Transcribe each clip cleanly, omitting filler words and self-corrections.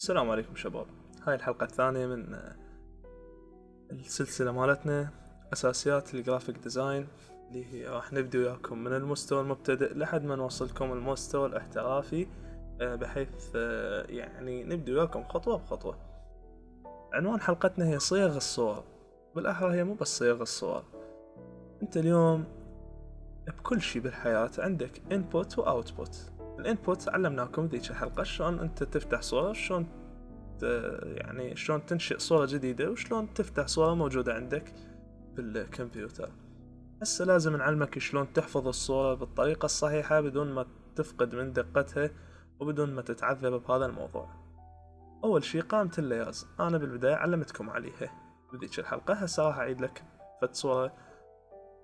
السلام عليكم شباب. هاي الحلقة الثانية من السلسلة مالتنا أساسيات الجرافيك ديزاين، اللي هي راح نبدأ وياكم من المستوى المبتدئ لحد ما نوصلكم المستوى الاحترافي، بحيث يعني نبدأ وياكم خطوة بخطوة. عنوان حلقتنا هي صيغ الصور، بالأحرى هي مو بس صيغ الصور. انت اليوم بكل شي بالحياة عندك input و output. الانبوت علمناكم ذيك الحلقة شلون انت تفتح صورة، شلون يعني شلون تنشئ صورة جديدة، وشلون تفتح صورة موجودة عندك بالكمبيوتر. هسه لازم نعلمك شلون تحفظ الصورة بالطريقة الصحيحة بدون ما تفقد من دقتها وبدون ما تتعذب بهذا الموضوع. أول شي قائمة اللايرز، أنا بالبداية علمتكم عليها بذيك الحلقة. هسه راح أعيد لك فد صورة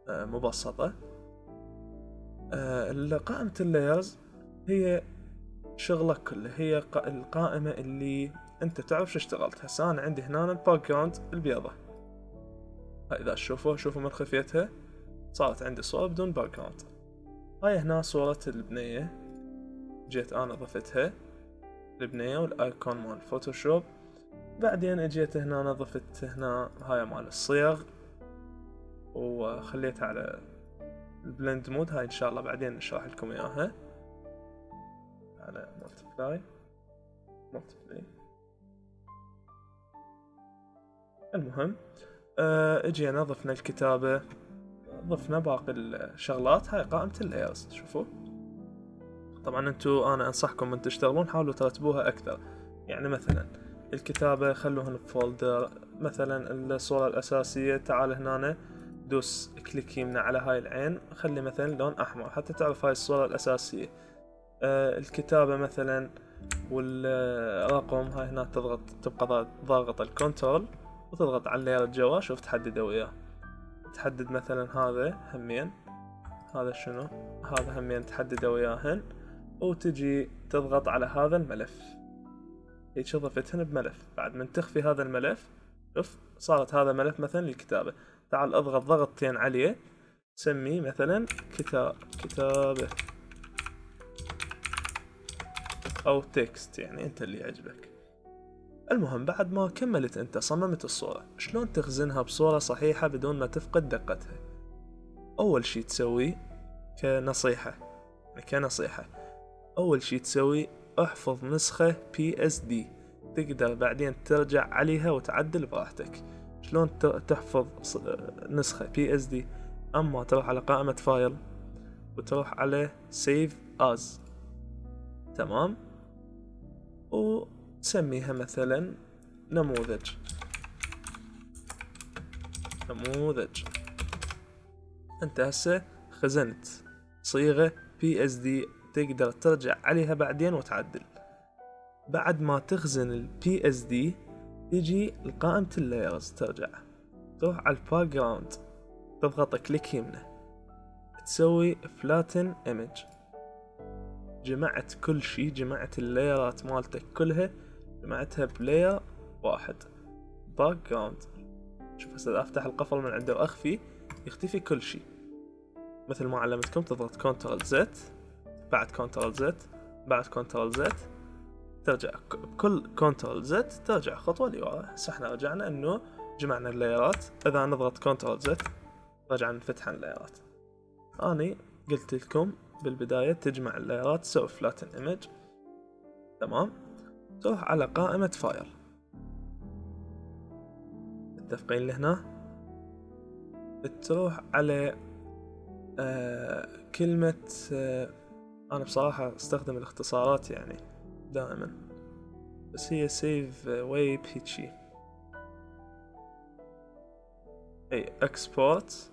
مبسطة. قائمة اللايرز هي شغلك كله، هي القائمة اللي انت تعرف شو اشتغلت. هسه انا عندي هنا الباك جراوند البيضة، اذا شوفوا من خلفيتها صارت عندي صورة بدون باك جراوند. هاي هنا صورة البنية، جيت انا ضفتها البنية والايكون مال فوتوشوب. بعدين اجيت هنا ضفت هنا هاي مال الصيغ وخليتها على البلند مود. هاي ان شاء الله بعدين نشرح لكم اياها على مالتبلاي. المهم اجينا ضفنا الكتابة، ضفنا باقي الشغلات. هاي قائمة اللايرز. شوفوا طبعا انا انصحكم من تشتغلون حاولوا ترتبوها اكثر. يعني مثلا الكتابة خلوهن بفولدر، مثلا الصورة الاساسية تعال هنا دوس كليك يمنى على هاي العين، خلي مثلا لون احمر حتى تعرف هاي الصورة الاساسية. الكتابة مثلا والرقم، هاي هنا تبقى ضاغط الكنترول وتضغط على اللاير الجوا. شوف تحدده وياه، تحدد مثلا هذا همين، هذا شنو، هذا همين تحدده وياهن، وتجي تضغط على هذا الملف. هيك ضفتهن بملف. بعد من تخفي هذا الملف، شوف صارت هذا ملف مثلا للكتابة. تعال اضغط ضغطتين عليه، سميه مثلا كتابة او تكست، يعني انت اللي يعجبك. المهم بعد ما كملت انت صممت الصورة، شلون تخزنها بصورة صحيحة بدون ما تفقد دقتها؟ اول شي تسوي كنصيحة، اول شي تسوي احفظ نسخة PSD. تقدر بعدين ترجع عليها وتعدل براحتك. شلون تحفظ نسخة PSD؟ اما تروح على قائمة فايل وتروح على Save As، تمام، وتسميها مثلا نموذج. انت هسه خزنت صيغة PSD، تقدر ترجع عليها بعدين وتعدل. بعد ما تخزن ال PSD تجي لقائمة اللايرز، تروح على الباك جراوند، تضغط كليك يمنى، تسوي فلاتن ايمج. جمعت كل شي، جمعت اللايرات مالتك كلها، جمعتها بلاير واحد باك جراوند. شوف هسه افتح القفل من عنده واخفي، يختفي كل شي. مثل ما علمتكم تضغط كنترول زد، بعد كنترول زد، بعد كنترول زد، ترجع بكل كنترول زد ترجع خطوة لورا. هسه احنا رجعنا انه جمعنا اللايرات. اذا نضغط كنترول زد رجعنا نفتح اللايرات. اني قلت لكم بالبداية تجمع اللايرات، تسوي فلاتن ايمج، تمام. تروح على قائمة فايل، متفقين لهنا. تروح على كلمة انا بصراحة استخدم الاختصارات يعني دائما، بس هي سيف ويب هيجي، اي اكسبورت.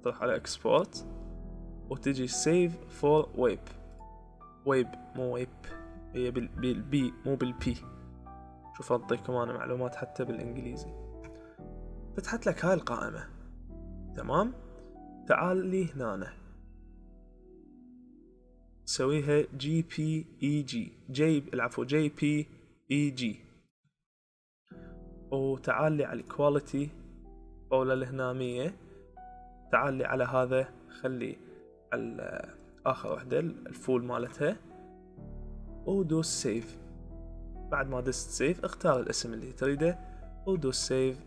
تروح على اكسبورت وتجي سيف فور ويب مو ويب، هي بالبي مو بالبي. شوف اعطيكم انا معلومات حتى بالانجليزي. فتحت لك هاي القائمة، تمام. تعال لي هنا سويها JPEG، JPEG، وتعال لي على الكواليتي قولة هنا 100. تعال لي على هذا، خلي على آخر وحدة الفول مالتها ودوس سيف. بعد ما دست سيف اختار الاسم اللي تريده ودوس سيف.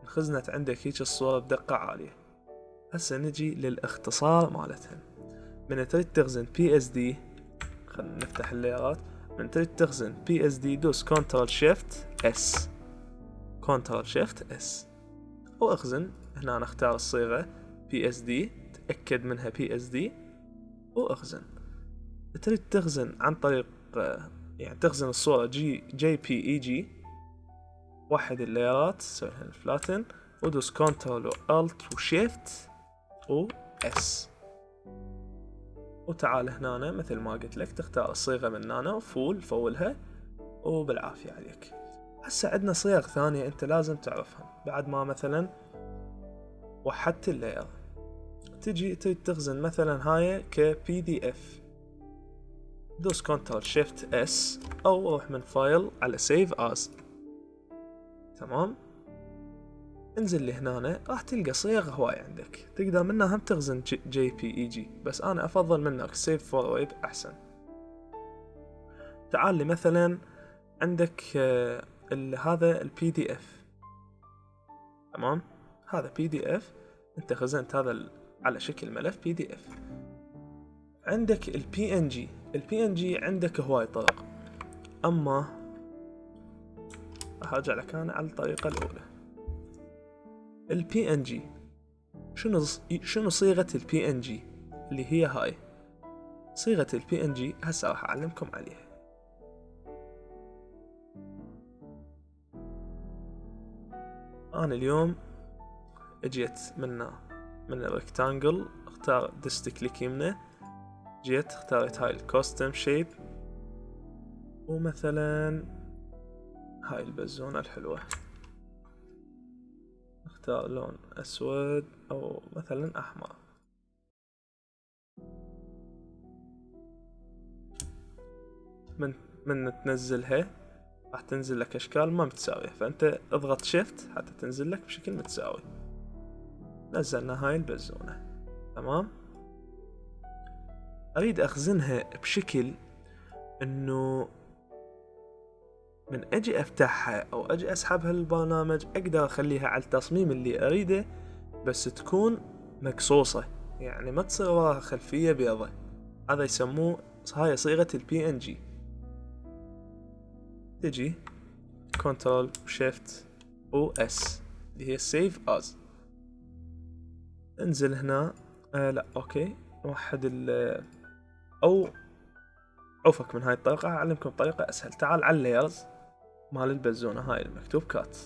انخزنت عندك هيك الصورة بدقة عالية. هسه نجي للاختصار مالتهن. من تريد تخزن PSD، خلينا نفتح الليرات. من تريد تخزن PSD دوس كنترول شيفت اس، كنترول شيفت اس واخزن. هنا أنا اختار الصيغة PSD، تأكد منها PSD واخزن. تريد تخزن عن طريق يعني تخزن الصورة JPEG، وحد الليرات سويها الفلاتن ودوس كنترول والت وشيفت واس. وتعال هنا مثل ما قلت لك تختار الصيغة من هنا وفول فولها وبالعافية عليك. هسه عندنا صيغ ثانية انت لازم تعرفها. بعد ما مثلا وحدت اللاير تجي تريد تخزن مثلا هاي كPDF، دوس كنترول شيفت اس او روح من فايل على سيف از. تمام. انزل لي هنا راح تلقى صيغ هواي عندك تقدر منها هم تخزن JPEG، بس انا افضل منك سيف فور ويب احسن. تعال لي مثلا عندك هذا الPDF. تمام. هذا PDF انت خزنت هذا على شكل ملف PDF. عندك الPNG عندك هواي طرق، اما راح ارجع لك انا على الطريقة الاولى. الPNG شنو صيغة الPNG اللي هي هاي صيغة الPNG. هسه راح اعلمكم عليها. انا اليوم اجيت من الريكتانجل، اختار دست كليك يمنه، جيت اختارت هاي الكوستم شيب ومثلا هاي البزونة الحلوة، اختار لون اسود او مثلا احمر. من تنزلها راح تنزل لك اشكال ما متساوية، فانت اضغط شيفت حتى تنزل لك بشكل متساوي. نزلنا هاي البزونة. تمام. اريد اخزنها بشكل انه من اجي افتحها او اجي اسحبها للبرنامج اقدر اخليها على التصميم اللي اريده، بس تكون مقصوصة، يعني ما تصير وراها خلفية بيضة. هذا يسموه هاي صيغة الPNG. تجي كنترول شيفت اس اللي هي سيف از. انزل هنا لا اوكي وحد او عفك من هاي الطريقة. اعلمكم طريقة اسهل. تعال على اللايرز مال البزونة هاي المكتوب كات.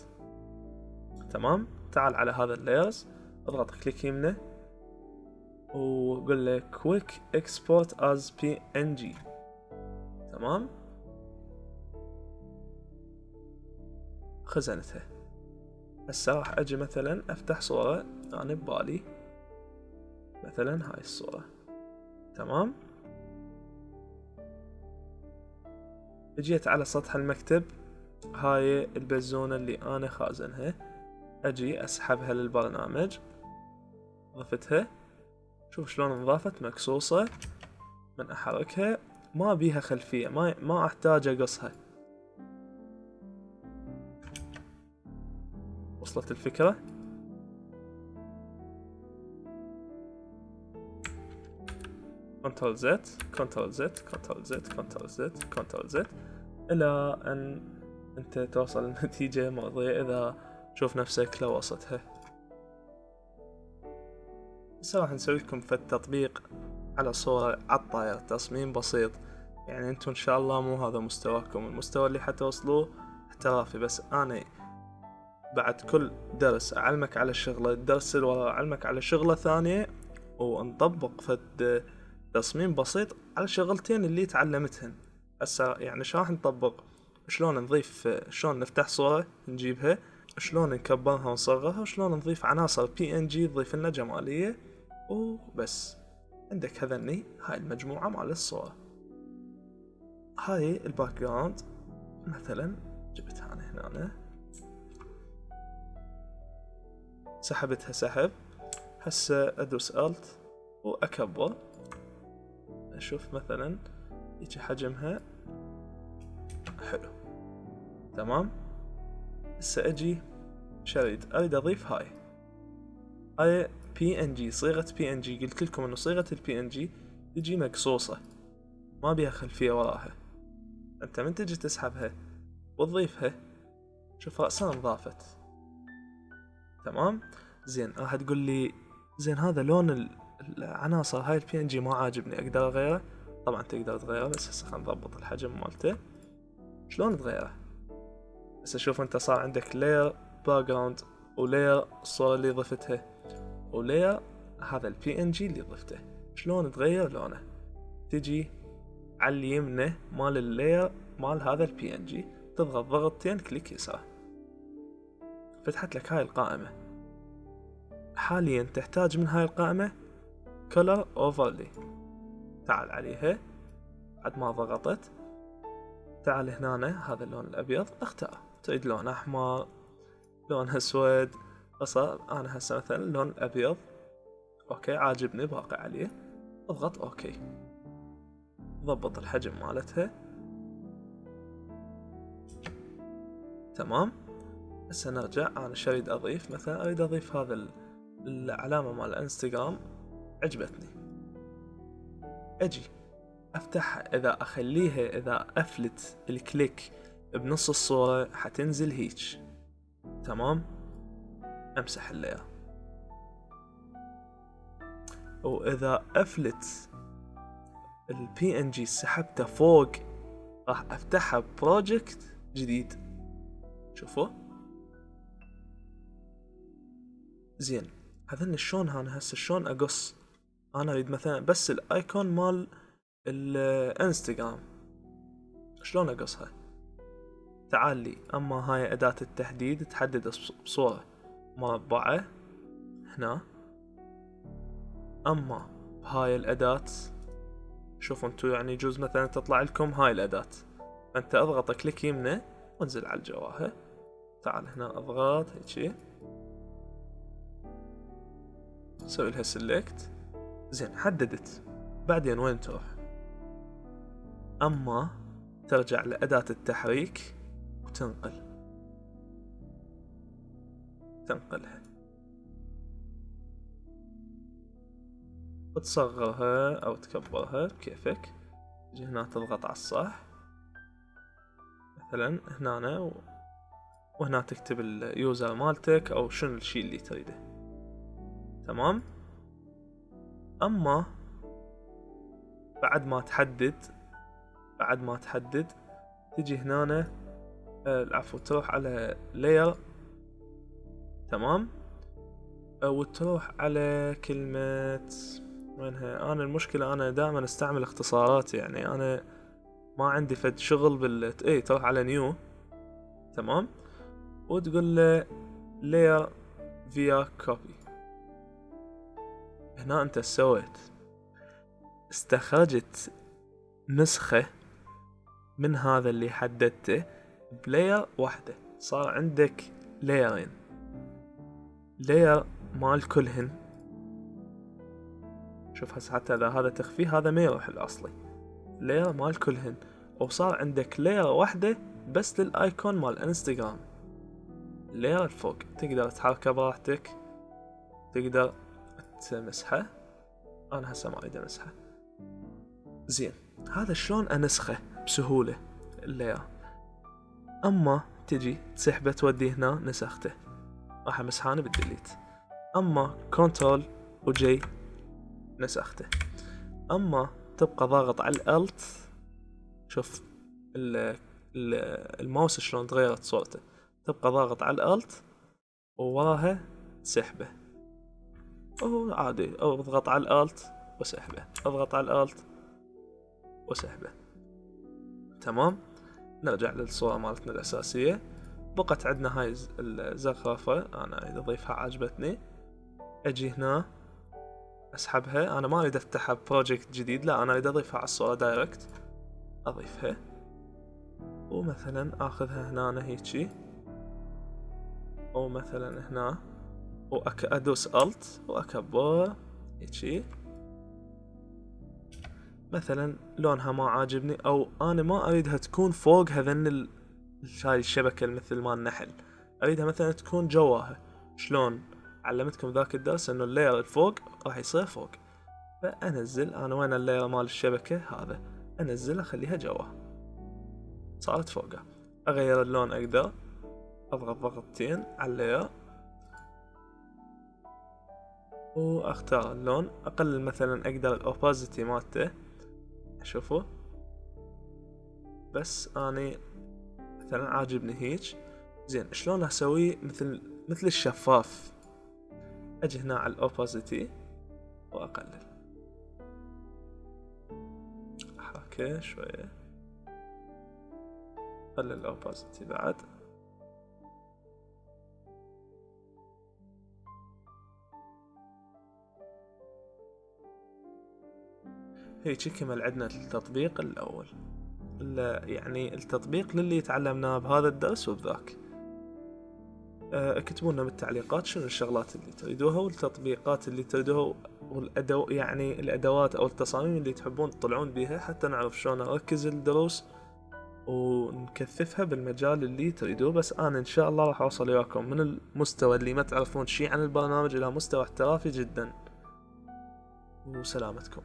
تمام. تعال على هذا اللايرز اضغط كليك يمنه وقول له كويك اكسبورت از PNG. تمام. خزنتها. هسه راح اجي مثلا افتح صورة انا ببالي، مثلا هاي الصورة. تمام. اجيت على سطح المكتب هاي البزونة اللي انا خازنها، اجي اسحبها للبرنامج، ضفتها. شوف شلون انضافت مقصوصة. من احركها ما بيها خلفية، ما احتاج اقصها. وصلت الفكرة؟ كنترول زد كنترول زد كنترول زد كنترول زد كنترول زد الى ان انت توصل لنتيجة مرضية اذا شوف نفسك لو وصلتها. هسه راح نسوي لكم في التطبيق على صورة عالطاير، تصميم بسيط. يعني انتو ان شاء الله مو هذا مستواكم، المستوى اللي حتوصلوه احترافي، بس انا بعد كل درس اعلمك على الشغلة، الدرس اللي ورا اعلمك على شغلة ثانية، ونطبق فد تصميم بسيط على شغلتين اللي تعلمتهن. هسه يعني شو راح نطبق؟ شلون نضيف، شلون نفتح صورة نجيبها، شلون نكبرها ونصغرها، وشلون نضيف عناصر PNG تضيف لنا جمالية وبس. عندك هذني هاي المجموعة مال الصورة. هاي الباك جراوند مثلا جبتها انا هنا، سحبتها سحب. هسه ادوس الت واكبر، اشوف مثلا يجي حجمها حلو. تمام. هسه اجي اريد اضيف هاي PNG، صيغة PNG. قلت لكم انه صيغة PNG تجي مقصوصة ما بيها خلفية وراها. انت من تجي تسحبها وتضيفها شوف رأسها انضافت. تمام. زين راح تقول لي زين هذا لون العناصر هاي PNG ما عاجبني، اقدر اغيره؟ طبعا تقدر تغيره، بس هسه خلينا نضبط الحجم مالته. شلون تغيره؟ هسه شوف انت صار عندك layer background ولاير الصورة اللي ضفتها ولاير هذا PNG اللي ضفته. شلون تغير لونه؟ تجي على اليمنى مال اللاير مال هذا PNG، تضغط ضغطتين كليك يسار، فتحت لك هاي القائمة. حاليا تحتاج من هاي القائمة color overlay. تعال عليها بعد ما ضغطت، تعال هنا هذا اللون الأبيض اختار، تريد لون أحمر لون أسود. فصار أنا هسه مثلا اللون الأبيض أوكي عاجبني باقي عليه، اضغط أوكي. ضبط الحجم مالتها. تمام. هسه نرجع، أنا شو أريد أضيف؟ مثلا أريد أضيف هذا العلامة مال الانستغرام عجبتني، أجي أفتحها. إذا أخليها إذا أفلت الكليك بنص الصورة حتنزل هيج. تمام. أمسح اللاير، وإذا أفلت PNG سحبته فوق راح أفتحها بروجكت جديد. شوفوا زين. هذن شلون أنا هسه شلون أقص؟ أنا أريد مثلا بس الأيكون مال الانستغرام، شلون أقصها؟ تعال لي، أما هاي أداة التحديد تحدد بصورة مربعة هنا. أما بهاي الأداة شوفوا انتو يعني يجوز مثلا تطلع لكم هاي الأداة، فانت اضغط كليك يمنى وانزل على الجواهر. تعال هنا اضغط هيجي، سوي لها سيلكت. زين حددت. بعدين وين تروح؟ اما ترجع لأداة التحريك تنقلها وتصغرها او تكبرها بكيفك. تجي هنا تضغط على الصح مثلا هنا وهنا تكتب اليوزر مالتك او شنو الشي اللي تريده. تمام. اما بعد ما تحدد تجي هنا العفو تروح على layer. تمام. وتروح على كلمة وينها؟ انا المشكلة انا دائما استعمل اختصارات، يعني انا ما عندي فد شغل تروح على نيو. تمام. وتقول له layer via copy. هنا انت سويت استخرجت نسخة من هذا اللي حددته بلاير واحدة. صار عندك لايرين، لاير مال كلهن. شوف هسه حتى اذا هذا تخفي هذا ما يروح الاصلي، لاير مال كلهن. وصار عندك لاير واحدة بس للايكون مال انستغرام، لاير الفوق تقدر تحركه براحتك، تقدر تمسحه. انا هسه ما اريد امسحه. زين هذا شلون انسخه بسهولة اللاير. اما تجي تسحبه تودي هنا نسخته، راح امسحه انا بالديليت. اما كنترول وجي نسخته. اما تبقى ضاغط على الالت، شوف الماوس شلون تغيرت صورته، تبقى ضاغط على الالت ووراها تسحبه. او عادي او اضغط على الالت وسحبه، اضغط على الالت وسحبه. تمام. نرجع للصورة مالتنا الأساسية. بقت عندنا هاي الزخرفة، أنا أريد أضيفها عجبتني. أجي هنا أسحبها، أنا ما أريد أفتحها بروجكت جديد، لا أنا أريد أضيفها على الصورة دايركت. أضيفها ومثلا أخذها هنا هيجي، أو مثلا هنا وأدوس ألت وأكبر هيجي. مثلا لونها ما عاجبني، او انا ما اريدها تكون فوق هذن هاي الشبكة مثل ما النحل، اريدها مثلا تكون جواها. شلون؟ علمتكم ذاك الدرس انه اللاير الفوق راح يصير فوق، فانزل انا وين اللاير مال الشبكة هذا، انزل اخليها جوا، صارت فوقها. اغير اللون، اقدر اضغط ضغطتين على اللاير واختار اللون، اقلل مثلا اقدر الاوبازيتي مالته، شوفوا بس اني مثلا عاجبني هيج. زين شلون اسويه مثل الشفاف؟ اجي هنا على الاوبازيتي واقلل، احركه شوية، قلل الاوبازيتي بعد. هيك كمل عندنا التطبيق الاول، يعني التطبيق للي تعلمناه بهذا الدرس وبذاك. اكتبوا لنا بالتعليقات شنو الشغلات اللي تريدوها والتطبيقات اللي تريدوها يعني الادوات او التصاميم اللي تحبون تطلعون بيها، حتى نعرف شلون نركز الدروس ونكثفها بالمجال اللي تريدوه. بس انا ان شاء الله راح اوصل وياكم من المستوى اللي ما تعرفون شيء عن البرنامج الى مستوى احترافي جدا. وسلامتكم.